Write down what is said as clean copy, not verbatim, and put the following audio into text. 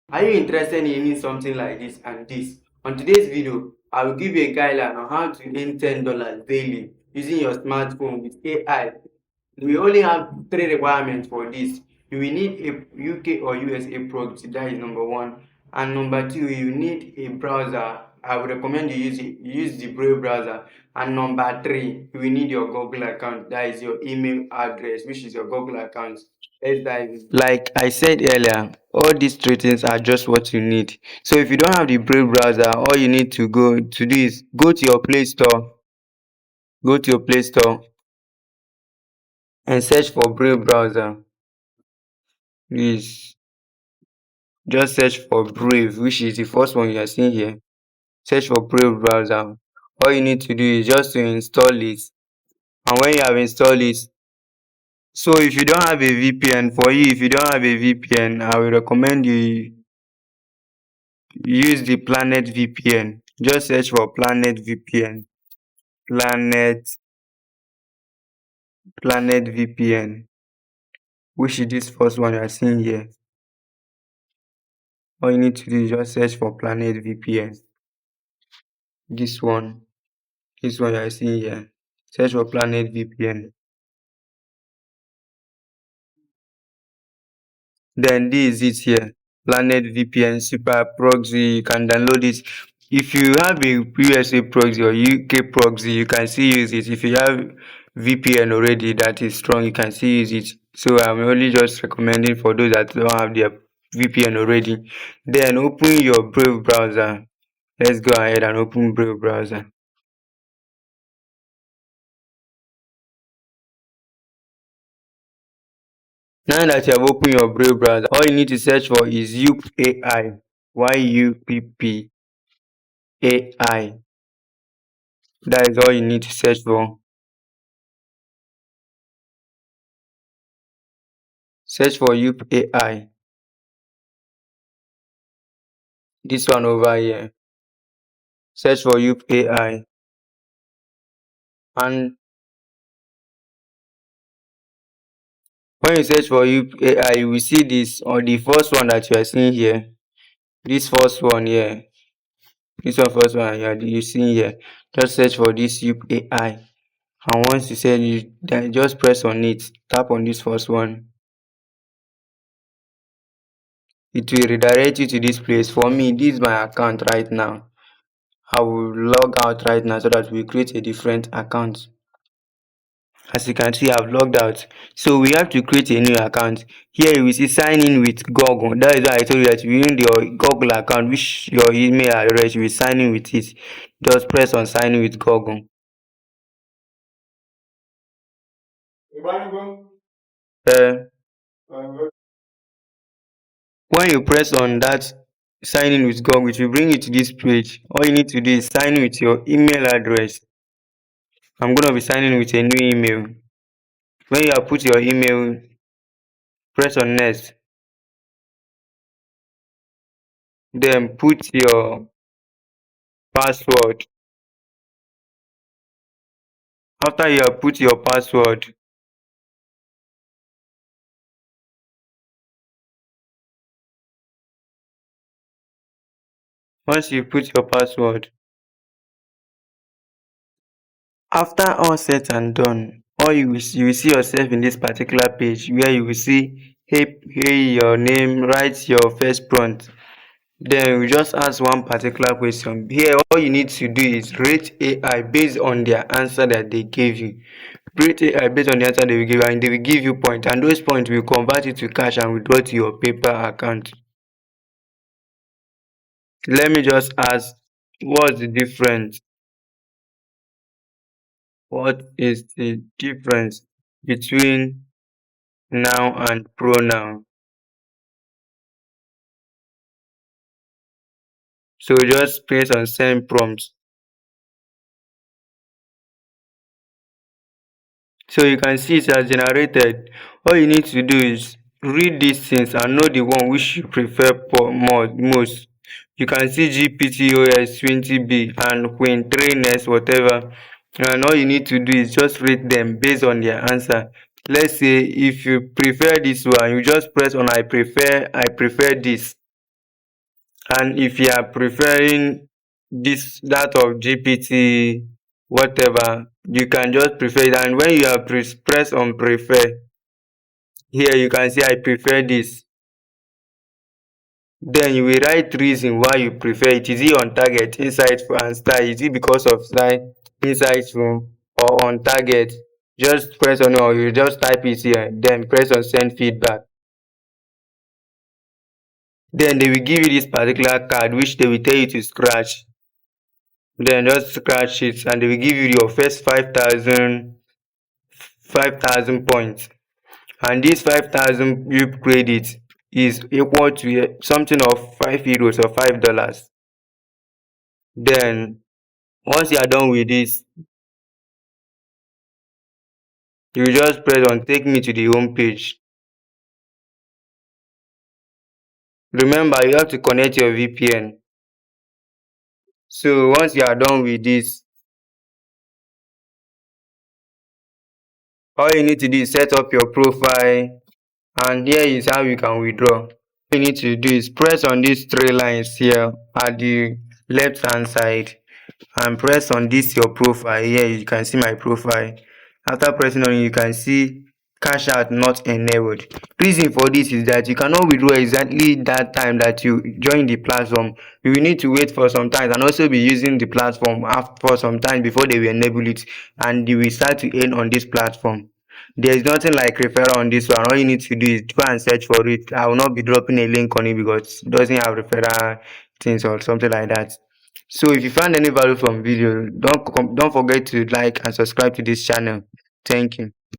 Are you interested in earning something like this and this? On today's video, I will give you a guideline on how to earn $10 daily using your smartphone with AI. We only have three requirements for this. You will need a UK or USA proxy, that is number one. And number two, you need a browser. I would recommend you use the Brave browser. And number three, you will need your Google account, that is your email address, which is your Google account. Let's dive in. Like I said earlier, all these three things are just what you need. So if you don't have the Brave browser, all you need to go to do is go to your Play Store, go to your Play Store and search for Brave browser. Please just search for Brave, which is the first one you are seeing here. Search for Brave browser. All you need to do is just to install it. And when you have installed it, so if you don't have a VPN, for you, if you don't have a VPN, I will recommend you use the Planet VPN. Just search for Planet VPN. Planet VPN, which is this first one you are seeing here. All you need to do is just search for Planet VPN. This one you are seeing here. Search for Planet VPN. Then this is it here. Planet VPN Super Proxy. You can download it. If you have a USA proxy or UK proxy, you can still use it. If you have VPN already that is strong, you can still use it. So I'm only just recommending for those that don't have their VPN already. Then open your Brave browser. Let's go ahead and open Brave browser. Now that you have opened your Brave browser, all you need to search for is Yupp AI. YUPP AI. That is all you need to search for. Search for Yupp AI. This one over here. Search for Yupp AI. And when you search for Yupp AI, you will see this on the first one that you are seeing here. This first one here. This one first one you see here. Just search for this Yupp AI. And once you search it, then just press on it. Tap on this first one. It will redirect you to this place. For me, this is my account right now. I will log out right now so that we create a different account. As you can see, I've logged out. So we have to create a new account. Here you will see sign in with Google. That is why I told you that you need your Google account, which your email address, you will sign in with it. Just press on sign in with Google. When you press on that sign in with Google, it will bring you to this page. All you need to do is sign in with your email address. I'm going to be signing with a new email. When you have put your email, press on next. Then put your password. After you have put your password, once you put your password, after all set and done, all you will see yourself in this particular page where you will see hey your name, write your first prompt. Then we just ask one particular question. Here all you need to do is rate AI based on their answer that they gave you. Rate AI based on the answer they will give you, and they will give you points, and those points will convert it to cash and withdraw to your paper account. Let me just ask, what's the difference? What is the difference between noun and pronoun? So just press on send prompt. So you can see it has generated. All you need to do is read these things and know the one which you prefer most. You can see GPTOS 20B and Queen 3NS whatever. And all you need to do is just rate them based on their answer. Let's say if you prefer this one, you just press on I prefer this. And if you are preferring this that of GPT, whatever, you can just prefer it. And when you are press on prefer, here you can see I prefer this. Then you will write reason why you prefer it. Is it on target, insightful, and style? Is it because of style, insightful, or on target? Just press on, or you just type it here, then press on send feedback. Then they will give you this particular card which they will tell you to scratch. Then just scratch it and they will give you your first 5,000 points. And this 5,000 Yupp credit is equal to something of €5 or $5. Then once you are done with this, you just press on take me to the home page. Remember, you have to connect your VPN. So once you are done with this, all you need to do is set up your profile, and here is how you can withdraw. All you need to do is press on these three lines here at the left hand side and press on this your profile. Here you can see my profile. After pressing on it, you can see cash out not enabled. Reason for this is that you cannot withdraw exactly that time that you join the platform. You will need to wait for some time and also be using the platform for some time before they will enable it, and you will start to earn on this platform. There is nothing like referral on this one. All you need to do is go and search for it. I will not be dropping a link on it because it doesn't have referral things or something like that. So if you found any value from video, don't forget to like and subscribe to this channel. Thank you.